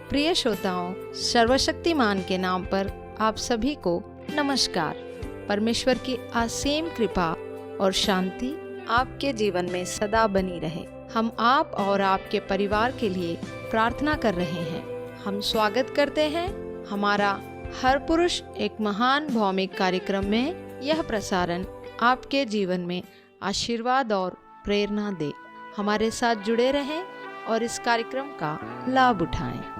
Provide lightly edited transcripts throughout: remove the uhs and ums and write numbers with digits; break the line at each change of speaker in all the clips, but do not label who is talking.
प्रिय श्रोताओं, सर्वशक्तिमान के नाम पर आप सभी को नमस्कार। परमेश्वर की असीम कृपा और शांति आपके जीवन में सदा बनी रहे। हम आप और आपके परिवार के लिए प्रार्थना कर रहे हैं। हम स्वागत करते हैं हमारा हर पुरुष एक महान भौमिक कार्यक्रम में। यह प्रसारण आपके जीवन में आशीर्वाद और प्रेरणा दे। हमारे साथ जुड़े रहें और इस कार्यक्रम का लाभ उठाएं।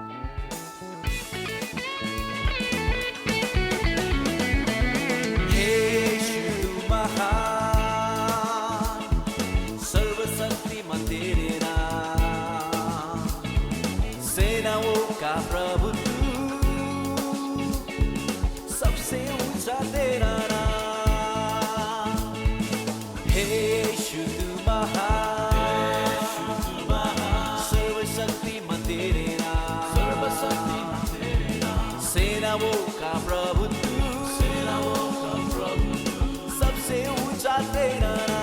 सर्वशक्तिमान तेरे नाम, सेनाओं का प्रभु तू, सबसे ऊंचा तेरा नाम। हे यीशु तू महान, सर्वशक्तिमान तेरे नाम, सेनाओं का प्रभु तू, सबसे ऊंचा तेरा नाम।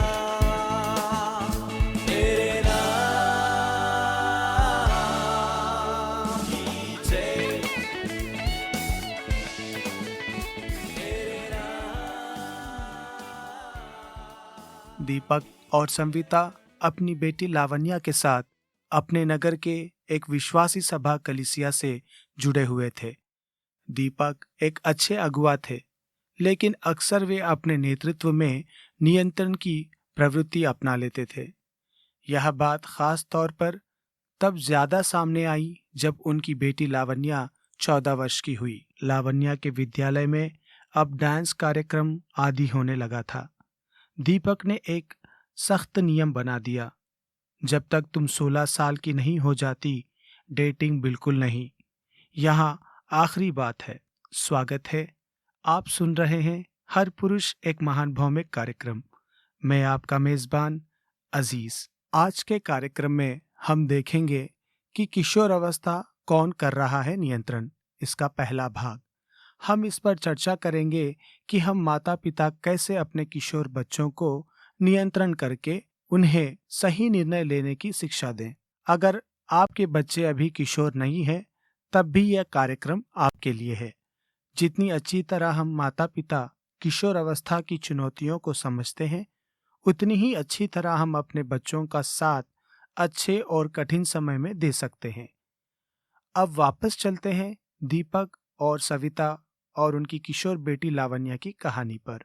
दीपक और संविता अपनी बेटी लावण्या के साथ अपने नगर के एक विश्वासी सभा कलीसिया से जुड़े हुए थे। दीपक एक अच्छे अगुवा थे, लेकिन अक्सर वे अपने नेतृत्व में नियंत्रण की प्रवृत्ति अपना लेते थे। यह बात खास तौर पर तब ज्यादा सामने आई जब उनकी बेटी लावण्या 14 वर्ष की हुई। लावण्या के विद्यालय में अब डांस कार्यक्रम आदि होने लगा था। दीपक ने एक सख्त नियम बना दिया, जब तक तुम 16 साल की नहीं हो जाती, डेटिंग बिल्कुल नहीं। यहाँ आखिरी बात है। स्वागत है, आप सुन रहे हैं हर पुरुष एक महान भौमिक कार्यक्रम। मैं आपका मेजबान अजीज। आज के कार्यक्रम में हम देखेंगे कि किशोर अवस्था कौन कर रहा है नियंत्रण। इसका पहला भाग हम इस पर चर्चा करेंगे कि हम माता पिता कैसे अपने किशोर बच्चों को नियंत्रण करके उन्हें सही निर्णय लेने की शिक्षा दें। अगर आपके बच्चे अभी किशोर नहीं हैं, तब भी यह कार्यक्रम आपके लिए है। जितनी अच्छी तरह हम माता पिता किशोर अवस्था की चुनौतियों को समझते हैं, उतनी ही अच्छी तरह हम अपने बच्चों का साथ अच्छे और कठिन समय में दे सकते हैं। अब वापस चलते हैं दीपक और सविता और उनकी किशोर बेटी लावण्या की कहानी पर।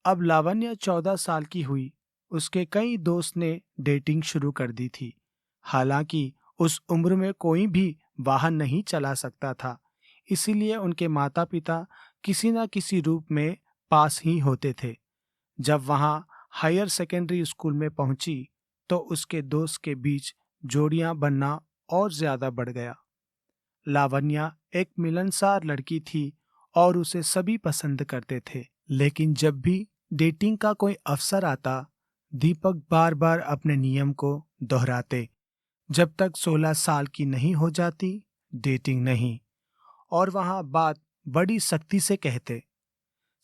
अब लावण्या 14 साल की हुई। उसके कई दोस्त ने डेटिंग शुरू कर दी थी। हालांकि उस उम्र में कोई भी वाहन नहीं चला सकता था, इसीलिए उनके माता पिता किसी न किसी रूप में पास ही होते थे। जब वहां हायर सेकेंडरी स्कूल में पहुंची तो उसके दोस्त के बीच जोड़ियां बनना और ज्यादा बढ़ गया। लावण्या एक मिलनसार लड़की थी और उसे सभी पसंद करते थे, लेकिन जब भी डेटिंग का कोई अवसर आता, दीपक बार बार अपने नियम को दोहराते। जब तक 16 साल की नहीं हो जाती, डेटिंग नहीं। और वहां बात बड़ी सख्ती से कहते।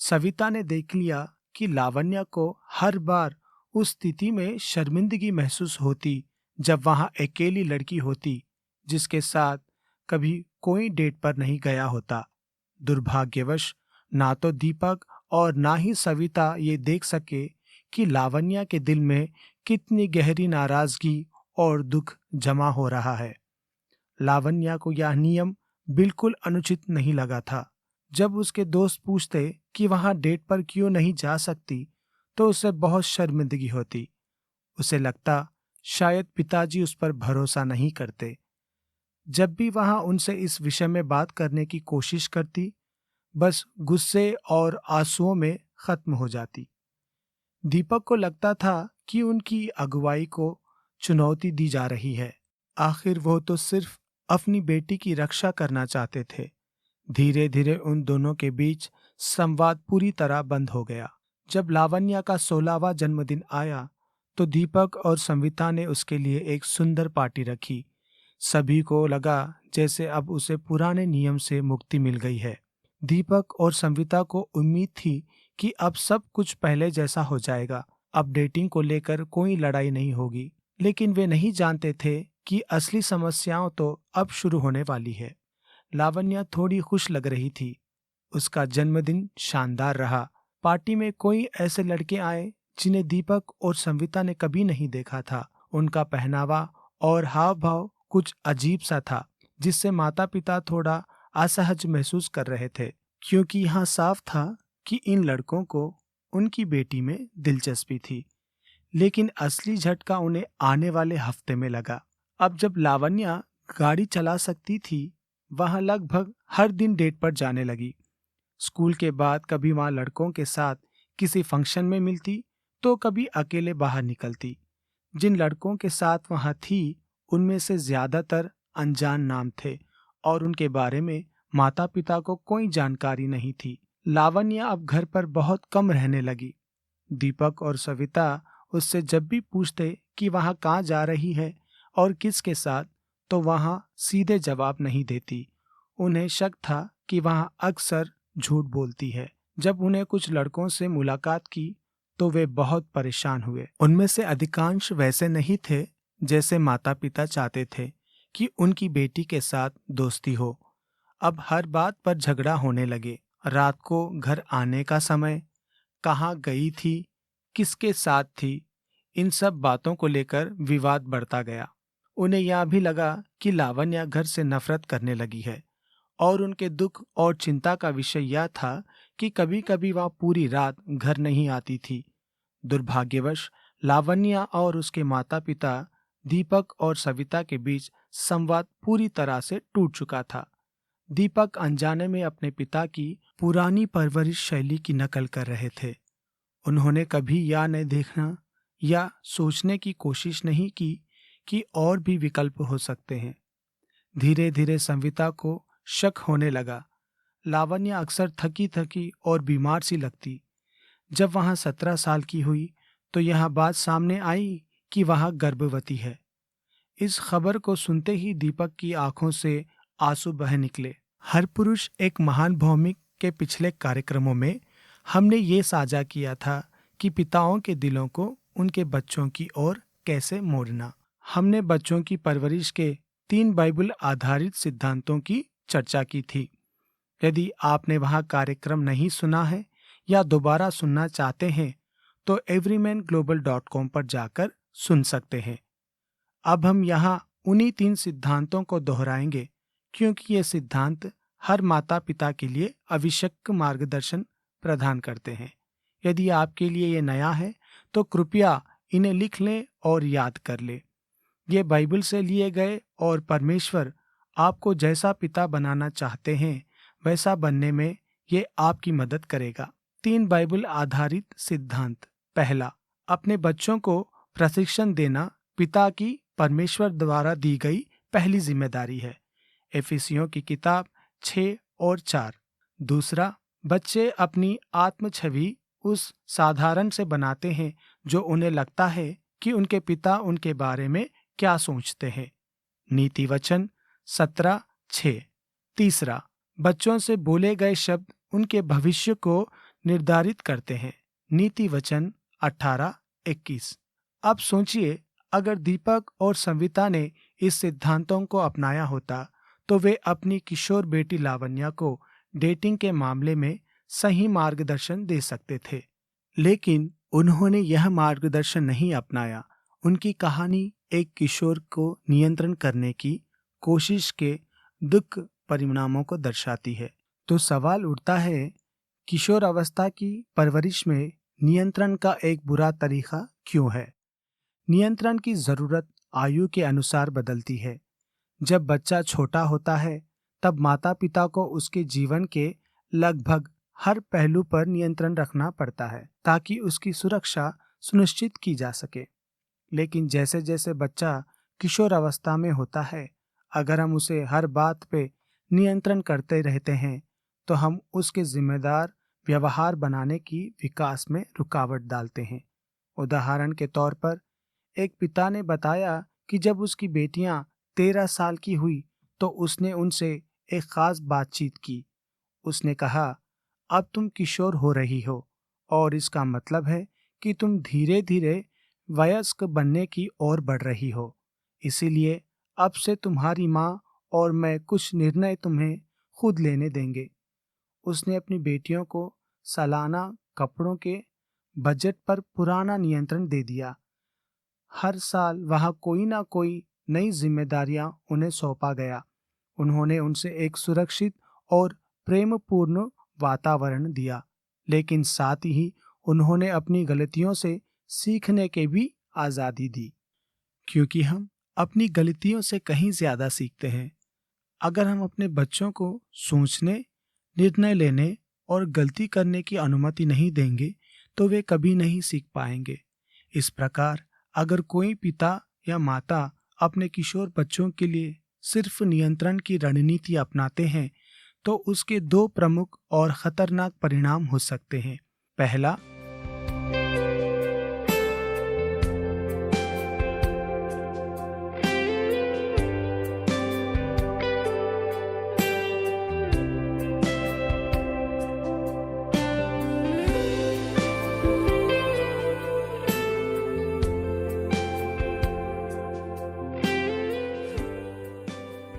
सविता ने देख लिया कि लावण्या को हर बार उस स्थिति में शर्मिंदगी महसूस होती जब वहां अकेली लड़की होती जिसके साथ कभी कोई डेट पर नहीं गया होता। दुर्भाग्यवश ना तो दीपक और ना ही सविता ये देख सके कि लावण्या के दिल में कितनी गहरी नाराजगी और दुख जमा हो रहा है। लावण्या को यह नियम बिल्कुल अनुचित नहीं लगा था। जब उसके दोस्त पूछते कि वहां डेट पर क्यों नहीं जा सकती, तो उसे बहुत शर्मिंदगी होती। उसे लगता शायद पिताजी उस पर भरोसा नहीं करते। जब भी वहां उनसे इस विषय में बात करने की कोशिश करती, बस गुस्से और आंसुओं में खत्म हो जाती। दीपक को लगता था कि उनकी अगुवाई को चुनौती दी जा रही है। आखिर वो तो सिर्फ अपनी बेटी की रक्षा करना चाहते थे। धीरे धीरे उन दोनों के बीच संवाद पूरी तरह बंद हो गया। जब लावण्या का 16वां जन्मदिन आया तो दीपक और संविता ने उसके लिए एक सुंदर पार्टी रखी। सभी को लगा जैसे अब उसे पुराने नियम से मुक्ति मिल गई है। दीपक और संविता को उम्मीद थी कि अब सब कुछ पहले जैसा हो जाएगा। अब डेटिंग को लेकर कोई लड़ाई नहीं होगी। लेकिन वे नहीं जानते थे कि असली समस्याओं तो अब शुरू होने वाली है। लावण्या थोड़ी खुश लग रही थी। उसका जन्मदिन शानदार रहा। पार्टी में कोई ऐसे लड़के आए जिन्हें दीपक और संविता ने कभी नहीं देखा था। उनका पहनावा और हाव भाव कुछ अजीब सा था, जिससे माता पिता थोड़ा असहज महसूस कर रहे थे, क्योंकि यहाँ साफ था कि इन लड़कों को उनकी बेटी में दिलचस्पी थी। लेकिन असली झटका उन्हें आने वाले हफ्ते में लगा। अब जब लावण्या गाड़ी चला सकती थी, वहां लगभग हर दिन डेट पर जाने लगी। स्कूल के बाद कभी वहां लड़कों के साथ किसी फंक्शन में मिलती, तो कभी अकेले बाहर निकलती। जिन लड़कों के साथ वहां थी, उनमें से ज्यादातर अनजान नाम थे और उनके बारे में माता पिता को कोई जानकारी नहीं थी। लावण्या अब घर पर बहुत कम रहने लगी। दीपक और सविता उससे जब भी पूछते कि वहां कहाँ जा रही है और किसके साथ, तो वहां सीधे जवाब नहीं देती। उन्हें शक था कि वहां अक्सर झूठ बोलती है। जब उन्हें कुछ लड़कों से मुलाकात की तो वे बहुत परेशान हुए। उनमें से अधिकांश वैसे नहीं थे जैसे माता पिता चाहते थे कि उनकी बेटी के साथ दोस्ती हो। अब हर बात पर झगड़ा होने लगे। रात को घर आने का समय, कहाँ गई थी, किसके साथ थी, इन सब बातों को लेकर विवाद बढ़ता गया। उन्हें यह भी लगा कि लावण्या घर से नफरत करने लगी है और उनके दुख और चिंता का विषय यह था कि कभी कभी वह पूरी रात घर नहीं आती थी। दुर्भाग्यवश लावण्या और उसके माता पिता दीपक और सविता के बीच संवाद पूरी तरह से टूट चुका था। दीपक अनजाने में अपने पिता की पुरानी परवरिश शैली की नकल कर रहे थे। उन्होंने कभी यह नहीं देखना या सोचने की कोशिश नहीं की कि और भी विकल्प हो सकते हैं। धीरे धीरे संविता को शक होने लगा। लावण्या अक्सर थकी थकी और बीमार सी लगती। जब वहां 17 साल की हुई तो यह बात सामने आई कि वह गर्भवती है। इस खबर को सुनते ही दीपक की आंखों से आंसू बह निकले। हर पुरुष एक महान भौमिक के पिछले कार्यक्रमों में हमने ये साझा किया था कि पिताओं के दिलों को उनके बच्चों की ओर कैसे मोड़ना। हमने बच्चों की परवरिश के 3 बाइबल आधारित सिद्धांतों की चर्चा की थी। यदि आपने वहां कार्यक्रम नहीं सुना है या दोबारा सुनना चाहते हैं तो everymanglobal.com पर जाकर सुन सकते हैं। अब हम यहाँ उन्हीं 3 सिद्धांतों को दोहराएंगे, क्योंकि ये सिद्धांत हर माता पिता के लिए आवश्यक मार्गदर्शन प्रदान करते हैं। यदि आपके लिए ये नया है तो कृपया इन्हें लिख लें और याद कर लें। ये बाइबल से लिए गए और परमेश्वर आपको जैसा पिता बनाना चाहते हैं वैसा बनने में ये आपकी मदद करेगा। 3 बाइबल आधारित सिद्धांत। पहला, अपने बच्चों को प्रशिक्षण देना पिता की परमेश्वर द्वारा दी गई पहली जिम्मेदारी है। एफिसियों की किताब 6 और 4। दूसरा, बच्चे अपनी आत्म छवि उस साधारण से बनाते हैं जो उन्हें लगता है कि उनके पिता उनके बारे में क्या सोचते हैं। नीति वचन 17:6। तीसरा, बच्चों से बोले गए शब्द उनके भविष्य को निर्धारित करते हैं। नीति वचन 18:21। अब सोचिए, अगर दीपक और संविता ने इस सिद्धांतों को अपनाया होता तो वे अपनी किशोर बेटी लावण्या को डेटिंग के मामले में सही मार्गदर्शन दे सकते थे, लेकिन उन्होंने यह मार्गदर्शन नहीं अपनाया। उनकी कहानी एक किशोर को नियंत्रण करने की कोशिश के दुख परिणामों को दर्शाती है। तो सवाल उठता है, किशोर अवस्था की परवरिश में नियंत्रण का एक बुरा तरीका क्यों है? नियंत्रण की जरूरत आयु के अनुसार बदलती है। जब बच्चा छोटा होता है तब माता पिता को उसके जीवन के लगभग हर पहलू पर नियंत्रण रखना पड़ता है ताकि उसकी सुरक्षा सुनिश्चित की जा सके। लेकिन जैसे जैसे बच्चा किशोर अवस्था में होता है, अगर हम उसे हर बात पे नियंत्रण करते रहते हैं तो हम उसके जिम्मेदार व्यवहार बनाने की विकास में रुकावट डालते हैं। उदाहरण के तौर पर, एक पिता ने बताया कि जब उसकी बेटियां 13 साल की हुई तो उसने उनसे एक खास बातचीत की। उसने कहा, अब तुम किशोर हो रही हो और इसका मतलब है कि तुम धीरे धीरे वयस्क बनने की ओर बढ़ रही हो। इसीलिए अब से तुम्हारी माँ और मैं कुछ निर्णय तुम्हें खुद लेने देंगे। उसने अपनी बेटियों को सालाना कपड़ों के बजट पर पुराना नियंत्रण दे दिया। हर साल वहाँ कोई ना कोई नई जिम्मेदारियां उन्हें सौंपा गया। उन्होंने उनसे एक सुरक्षित और प्रेमपूर्ण वातावरण दिया, लेकिन साथ ही उन्होंने अपनी गलतियों से सीखने की भी आज़ादी दी, क्योंकि हम अपनी गलतियों से कहीं ज्यादा सीखते हैं। अगर हम अपने बच्चों को सोचने, निर्णय लेने और गलती करने की अनुमति नहीं देंगे तो वे कभी नहीं सीख पाएंगे। इस प्रकार अगर कोई पिता या माता अपने किशोर बच्चों के लिए सिर्फ नियंत्रण की रणनीति अपनाते हैं तो उसके दो प्रमुख और खतरनाक परिणाम हो सकते हैं। पहला,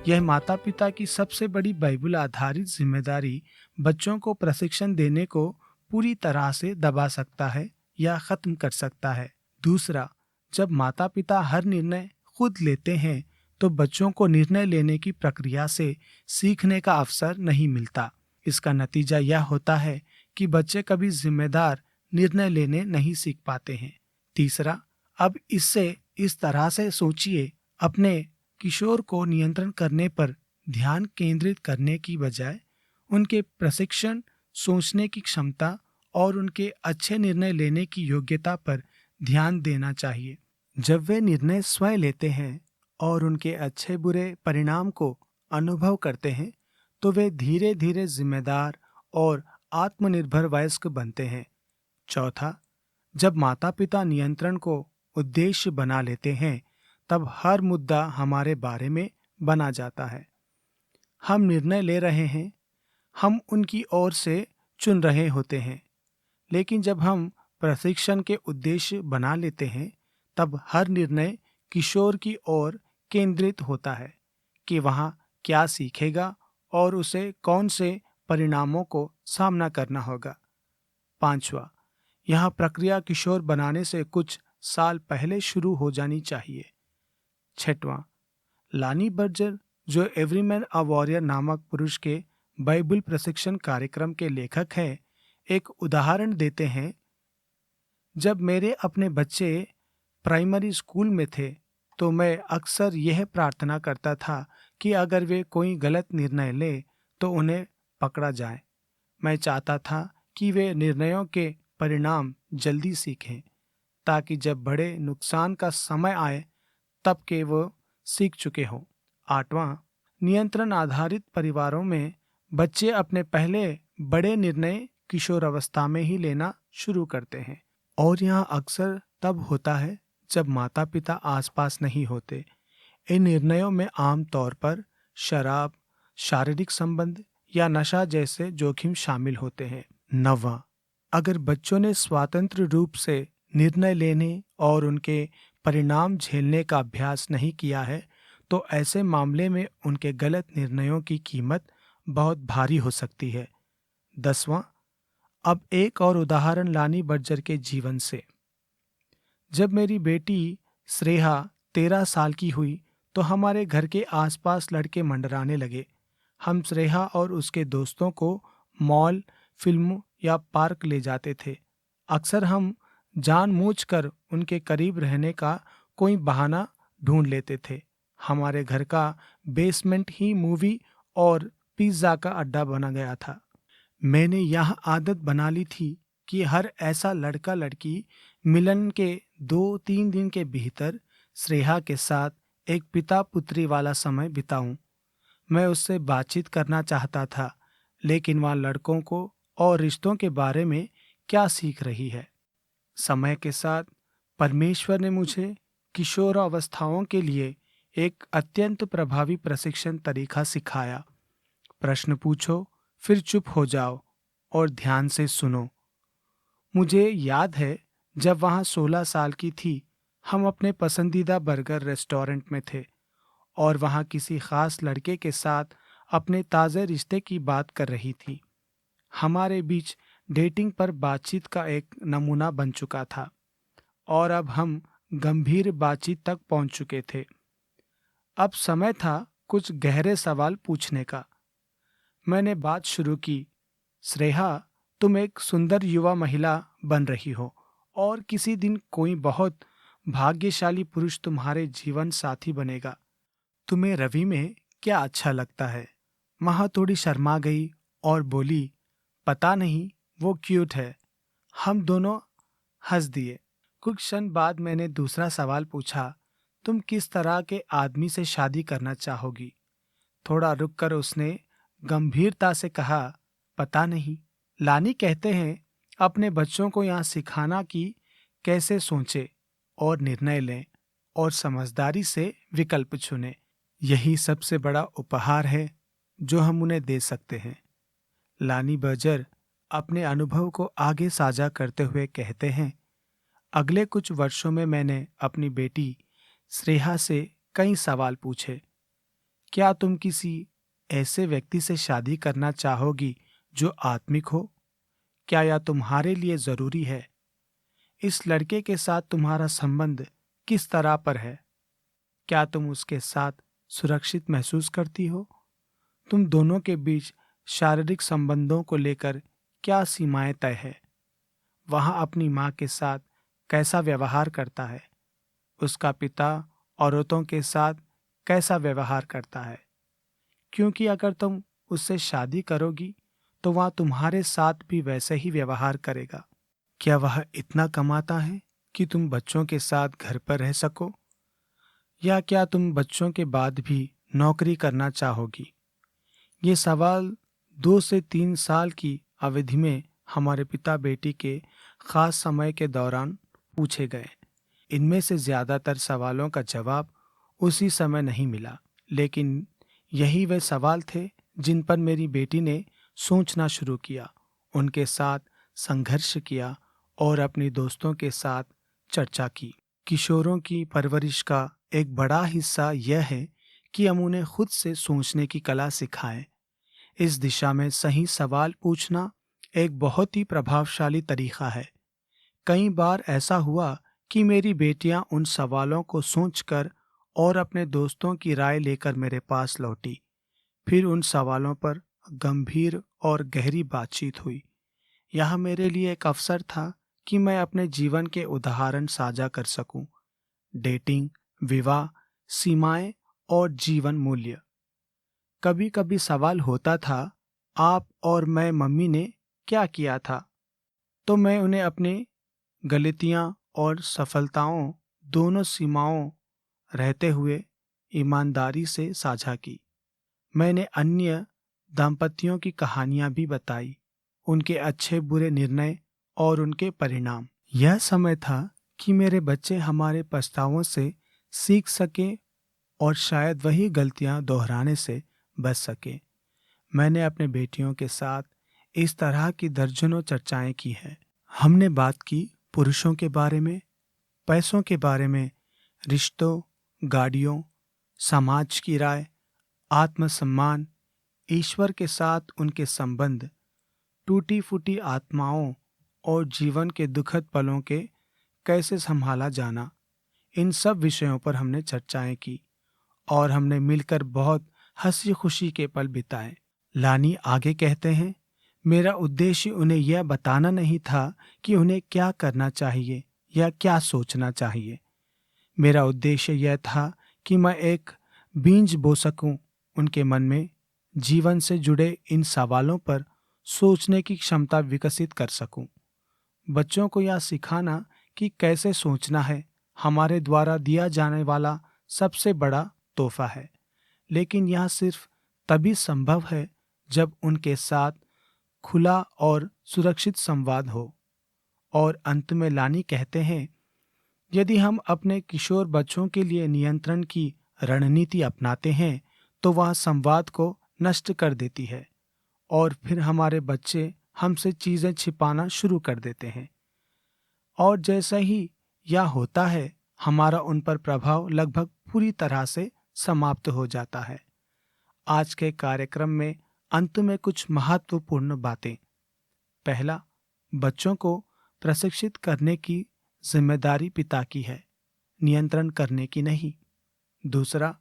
यह माता पिता की सबसे बड़ी बाइबल आधारित जिम्मेदारी बच्चों को प्रशिक्षण देने को पूरी तरह से दबा सकता है या खत्म कर सकता है। दूसरा, जब माता पिता हर निर्णय खुद लेते हैं तो बच्चों को निर्णय लेने की प्रक्रिया से सीखने का अवसर नहीं मिलता। इसका नतीजा यह होता है कि बच्चे कभी जिम्मेदार निर्णय लेने नहीं सीख पाते हैं। तीसरा, अब इससे इस तरह से सोचिए, अपने किशोर को नियंत्रण करने पर ध्यान केंद्रित करने की बजाय उनके प्रशिक्षण, सोचने की क्षमता और उनके अच्छे निर्णय लेने की योग्यता पर ध्यान देना चाहिए। जब वे निर्णय स्वयं लेते हैं और उनके अच्छे बुरे परिणाम को अनुभव करते हैं तो वे धीरे धीरे जिम्मेदार और आत्मनिर्भर वयस्क बनते हैं। चौथा, जब माता पिता नियंत्रण को उद्देश्य बना लेते हैं तब हर मुद्दा हमारे बारे में बना जाता है। हम निर्णय ले रहे हैं, हम उनकी ओर से चुन रहे होते हैं, लेकिन जब हम प्रशिक्षण के उद्देश्य बना लेते हैं तब हर निर्णय किशोर की ओर केंद्रित होता है कि वहाँ क्या सीखेगा और उसे कौन से परिणामों को सामना करना होगा। पांचवा, यह प्रक्रिया किशोर बनाने से कुछ साल पहले शुरू हो जानी चाहिए। छठवां, लानी बर्जर, जो एवरी मैन अ वॉरियर नामक पुरुष के बाइबल प्रशिक्षण कार्यक्रम के लेखक हैं, एक उदाहरण देते हैं। जब मेरे अपने बच्चे प्राइमरी स्कूल में थे तो मैं अक्सर यह प्रार्थना करता था कि अगर वे कोई गलत निर्णय ले तो उन्हें पकड़ा जाए। मैं चाहता था कि वे निर्णयों के परिणाम जल्दी सीखें ताकि जब बड़े नुकसान का समय आए तब के वो सीख चुके हों। आठवां, नियंत्रण आधारित परिवारों में बच्चे अपने पहले बड़े निर्णय किशोर अवस्था में ही लेना शुरू करते हैं और यह अक्सर तब होता है जब माता पिता आसपास नहीं होते। इन निर्णयों में आम तौर पर शराब, शारीरिक संबंध या नशा जैसे जोखिम शामिल होते हैं। नौवां, अगर बच्चों ने स्वतंत्र रूप से निर्णय लेने और उनके परिणाम झेलने का अभ्यास नहीं किया है तो ऐसे मामले में उनके गलत निर्णयों की कीमत बहुत भारी हो सकती है। 10वां, अब एक और उदाहरण लानी बर्जर के जीवन से। जब मेरी बेटी श्रेया 13 साल की हुई तो हमारे घर के आसपास लड़के मंडराने लगे। हम श्रेया और उसके दोस्तों को मॉल, फिल्म या पार्क ले जाते थे। अक्सर हम जानबूझकर उनके करीब रहने का कोई बहाना ढूंढ लेते थे। हमारे घर का बेसमेंट ही मूवी और पिज्जा का अड्डा बना गया था। मैंने यह आदत बना ली थी कि हर ऐसा लड़का लड़की मिलन के 2-3 दिन के भीतर श्रेया के साथ एक पिता पुत्री वाला समय बिताऊं। मैं उससे बातचीत करना चाहता था, लेकिन वह लड़कों को और रिश्तों के बारे में क्या सीख रही है। समय के साथ परमेश्वर ने मुझे किशोर अवस्थाओं के लिए एक अत्यंत प्रभावी प्रशिक्षण तरीका सिखाया। प्रश्न पूछो, फिर चुप हो जाओ और ध्यान से सुनो। मुझे याद है जब वहाँ 16 साल की थी, हम अपने पसंदीदा बर्गर रेस्टोरेंट में थे और वहाँ किसी खास लड़के के साथ अपने ताज़े रिश्ते की बात कर रही थी। हमारे बीच डेटिंग पर बातचीत का एक नमूना बन चुका था और अब हम गंभीर बातचीत तक पहुंच चुके थे। अब समय था कुछ गहरे सवाल पूछने का। मैंने बात शुरू की, श्रेया, तुम एक सुंदर युवा महिला बन रही हो और किसी दिन कोई बहुत भाग्यशाली पुरुष तुम्हारे जीवन साथी बनेगा। तुम्हें रवि में क्या अच्छा लगता है? वहाँ थोड़ी शर्मा गई और बोली, पता नहीं, वो क्यूट है। हम दोनों हंस दिए। कुछ क्षण बाद मैंने दूसरा सवाल पूछा, तुम किस तरह के आदमी से शादी करना चाहोगी? थोड़ा रुककर उसने गंभीरता से कहा, पता नहीं। लानी कहते हैं अपने बच्चों को यहाँ सिखाना कि कैसे सोचें और निर्णय लें और समझदारी से विकल्प चुनें। यही सबसे बड़ा उपहार है जो हम उन्हें दे सकते हैं। लानी बर्जर अपने अनुभव को आगे साझा करते हुए कहते हैं, अगले कुछ वर्षों में मैंने अपनी बेटी श्रेया से कई सवाल पूछे। क्या तुम किसी ऐसे व्यक्ति से शादी करना चाहोगी जो आत्मिक हो? क्या यह तुम्हारे लिए जरूरी है? इस लड़के के साथ तुम्हारा संबंध किस तरह पर है? क्या तुम उसके साथ सुरक्षित महसूस करती हो? तुम दोनों के बीच शारीरिक संबंधों को लेकर क्या सीमाएं तय है? वहाँ अपनी माँ के साथ कैसा व्यवहार करता है? उसका पिता औरतों के साथ कैसा व्यवहार करता है? क्योंकि अगर तुम उससे शादी करोगी तो वह तुम्हारे साथ भी वैसे ही व्यवहार करेगा। क्या वह इतना कमाता है कि तुम बच्चों के साथ घर पर रह सको? या क्या तुम बच्चों के बाद भी नौकरी करना चाहोगी? ये सवाल 2 से 3 साल की अवधि में हमारे पिता बेटी के खास समय के दौरान पूछे गए। इनमें से ज़्यादातर सवालों का जवाब उसी समय नहीं मिला, लेकिन यही वे सवाल थे जिन पर मेरी बेटी ने सोचना शुरू किया, उनके साथ संघर्ष किया और अपनी दोस्तों के साथ चर्चा की। किशोरों की परवरिश का एक बड़ा हिस्सा यह है कि हम उन्हें खुद से सोचने की कला सिखाएं। इस दिशा में सही सवाल पूछना एक बहुत ही प्रभावशाली तरीका है। कई बार ऐसा हुआ कि मेरी बेटियां उन सवालों को सोचकर और अपने दोस्तों की राय लेकर मेरे पास लौटी। फिर उन सवालों पर गंभीर और गहरी बातचीत हुई। यह मेरे लिए एक अवसर था कि मैं अपने जीवन के उदाहरण साझा कर सकूं। डेटिंग, विवाह, सीमाएं और जीवन मूल्य। कभी कभी सवाल होता था, आप और मैं मम्मी ने क्या किया था? तो मैं उन्हें अपनी गलतियां और सफलताओं दोनों सीमाओं रहते हुए ईमानदारी से साझा की। मैंने अन्य दाम्पत्यों की कहानियां भी बताई, उनके अच्छे बुरे निर्णय और उनके परिणाम। यह समय था कि मेरे बच्चे हमारे पछतावों से सीख सकें और शायद वही गलतियां दोहराने से बच सकें। मैंने अपने बेटियों के साथ इस तरह की दर्जनों चर्चाएं की हैं। हमने बात की पुरुषों के बारे में, पैसों के बारे में, रिश्तों, गाड़ियों, समाज की राय, आत्मसम्मान, ईश्वर के साथ उनके संबंध, टूटी फूटी आत्माओं और जीवन के दुखद पलों के कैसे संभाला जाना। इन सब विषयों पर हमने चर्चाएं की और हमने मिलकर बहुत हंसी खुशी के पल बिताए। लानी आगे कहते हैं, मेरा उद्देश्य उन्हें यह बताना नहीं था कि उन्हें क्या करना चाहिए या क्या सोचना चाहिए। मेरा उद्देश्य यह था कि मैं एक बीज बो सकूं उनके मन में, जीवन से जुड़े इन सवालों पर सोचने की क्षमता विकसित कर सकूं। बच्चों को यह सिखाना कि कैसे सोचना है हमारे द्वारा दिया जाने वाला सबसे बड़ा तोहफा है, लेकिन यह सिर्फ तभी संभव है जब उनके साथ खुला और सुरक्षित संवाद हो। और अंत में लानी कहते हैं, यदि हम अपने किशोर बच्चों के लिए नियंत्रण की रणनीति अपनाते हैं तो वह संवाद को नष्ट कर देती है और फिर हमारे बच्चे हमसे चीजें छिपाना शुरू कर देते हैं। और जैसा ही यह होता है, हमारा उन पर प्रभाव लगभग पूरी तरह से समाप्त हो जाता है। आज के कार्यक्रम में अंत में कुछ महत्वपूर्ण बातें। पहला, बच्चों को प्रशिक्षित करने की जिम्मेदारी पिता की है, नियंत्रण करने की नहीं। दूसरा,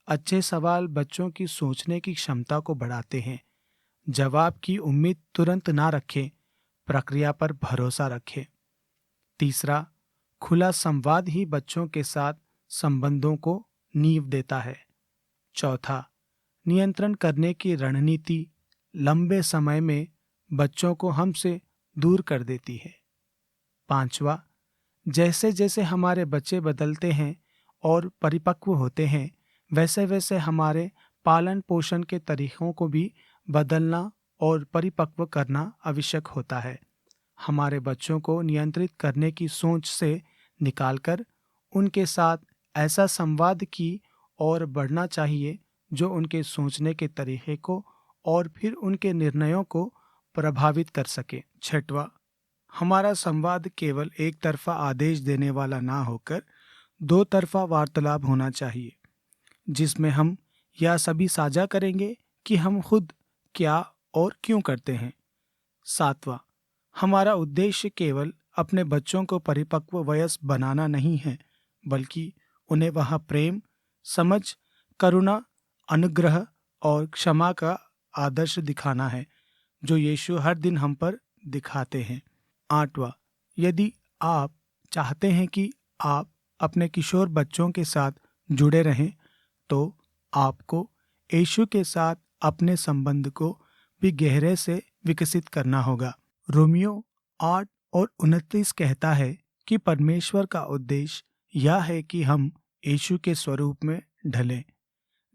अच्छे सवाल बच्चों की सोचने की क्षमता को बढ़ाते हैं। जवाब की उम्मीद तुरंत ना रखें, प्रक्रिया पर भरोसा रखें। तीसरा, खुला संवाद ही बच्चों के साथ संबंधों को नींव देता है। चौथा, नियंत्रण करने की रणनीति लंबे समय में बच्चों को हमसे दूर कर देती है। पांचवा, जैसे जैसे हमारे बच्चे बदलते हैं और परिपक्व होते हैं, वैसे वैसे हमारे पालन पोषण के तरीकों को भी बदलना और परिपक्व करना आवश्यक होता है। हमारे बच्चों को नियंत्रित करने की सोच से निकालकर उनके साथ ऐसा संवाद की ओर बढ़ना चाहिए जो उनके सोचने के तरीके को और फिर उनके निर्णयों को प्रभावित कर सके। छठवां, हमारा संवाद केवल एक तरफा आदेश देने वाला ना होकर दो तरफा वार्तालाप होना चाहिए, जिसमें हम यह सभी साझा करेंगे कि हम खुद क्या और क्यों करते हैं। सातवां, हमारा उद्देश्य केवल अपने बच्चों को परिपक्व वयस्क बनाना नहीं है, बल्कि उन्हें वह प्रेम, समझ, करुणा, अनुग्रह और क्षमा का आदर्श दिखाना है जो यीशु हर दिन हम पर दिखाते हैं। आठवां, यदि आप चाहते हैं कि आप अपने किशोर बच्चों के साथ जुड़े रहें, तो आपको यीशु के साथ अपने संबंध को भी गहरे से विकसित करना होगा। रोमियो 8:29 कहता है कि परमेश्वर का उद्देश्य यह है कि हम यीशु के स्वरूप में ढलें।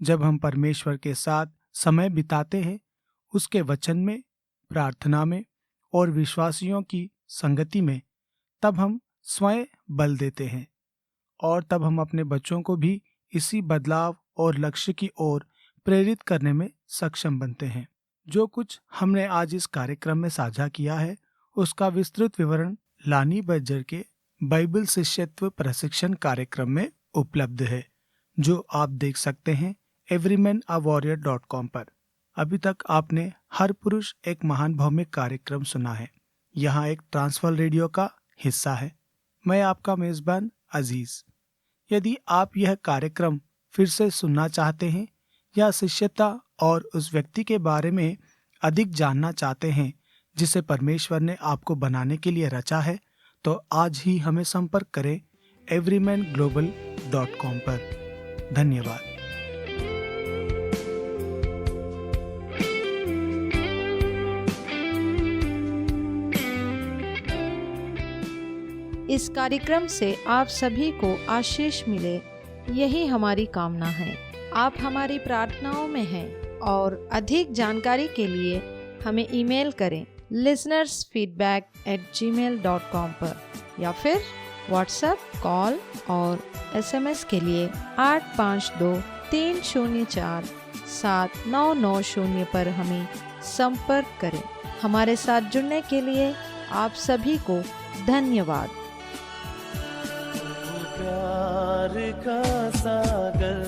जब हम परमेश्वर के साथ समय बिताते हैं, उसके वचन में, प्रार्थना में और विश्वासियों की संगति में, तब हम स्वयं बल देते हैं और तब हम अपने बच्चों को भी इसी बदलाव और लक्ष्य की ओर प्रेरित करने में सक्षम बनते हैं। जो कुछ हमने आज इस कार्यक्रम में साझा किया है, उसका विस्तृत विवरण लानी बर्जर के बाइबल शिष्यत्व प्रशिक्षण कार्यक्रम में उपलब्ध है, जो आप देख सकते हैं everymanawarior.com पर। अभी तक आपने हर पुरुष एक महान भौमिक कार्यक्रम सुना है। यहाँ एक ट्रांसवर्ल्ड रेडियो का हिस्सा है। मैं आपका मेजबान अजीज। यदि आप यह कार्यक्रम फिर से सुनना चाहते हैं या शिष्यता और उस व्यक्ति के बारे में अधिक जानना चाहते हैं जिसे परमेश्वर ने आपको बनाने के लिए रचा है, तो आज ही हमें संपर्क करें everymanglobal.com पर। धन्यवाद।
इस कार्यक्रम से आप सभी को आशीष मिले, यही हमारी कामना है। आप हमारी प्रार्थनाओं में हैं और अधिक जानकारी के लिए हमें ईमेल करें listenersfeedback@gmail.com पर या फिर व्हाट्सएप, कॉल और SMS के लिए 8523047990 पर हमें संपर्क करें। हमारे साथ जुड़ने के लिए आप सभी को धन्यवाद।
प्यार का सागर,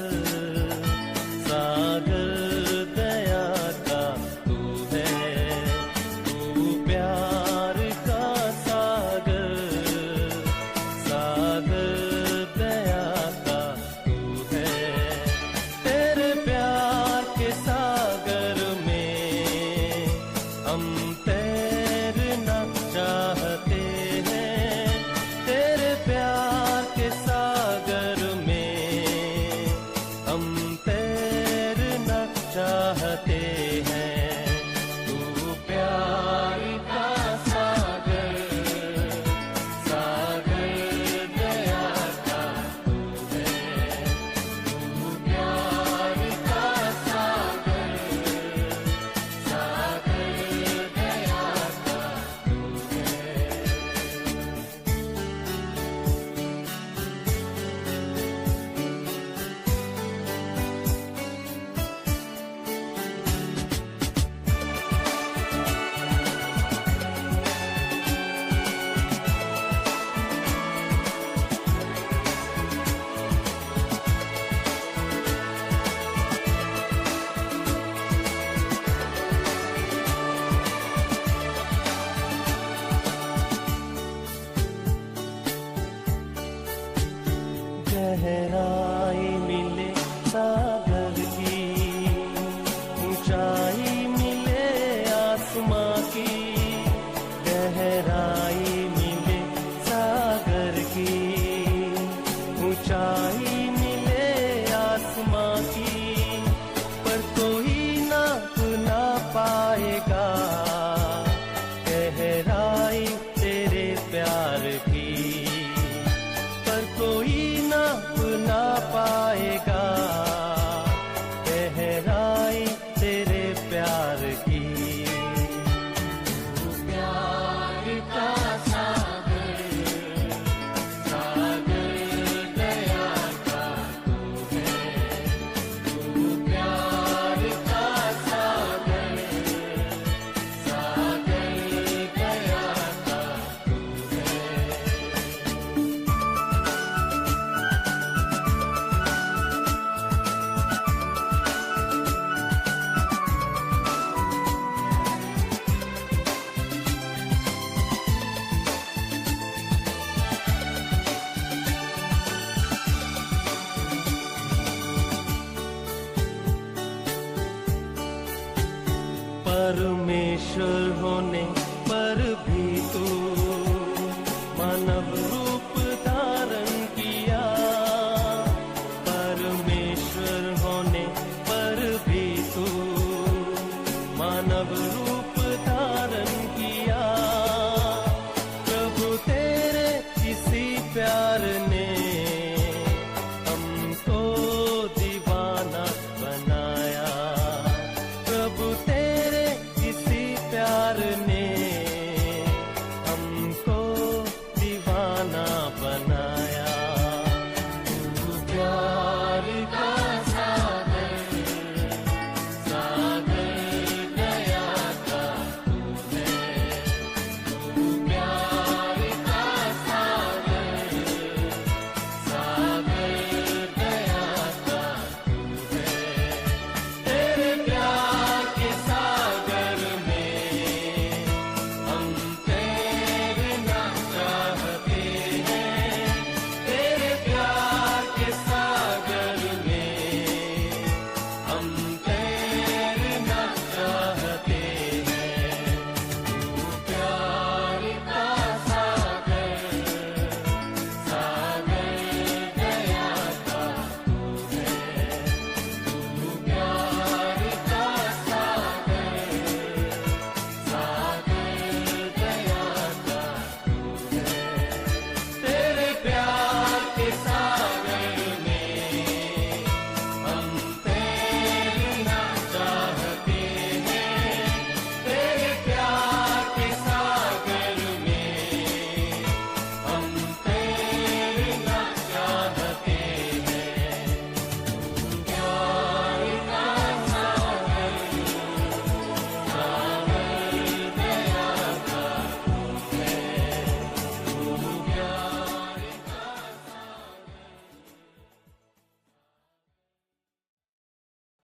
सागर दया का तू है, तू प्यार का सागर, सागर दया का तू है। तेरे प्यार के सागर में हम तैरना चाहते हैं। तेरे प्यार के सागर में हम तैरना चाहते हैं। तू प्यार का सागर, सागर दया का तू है, तू प्यार का सागर, सागर दया का तू है। परमेश्वर होने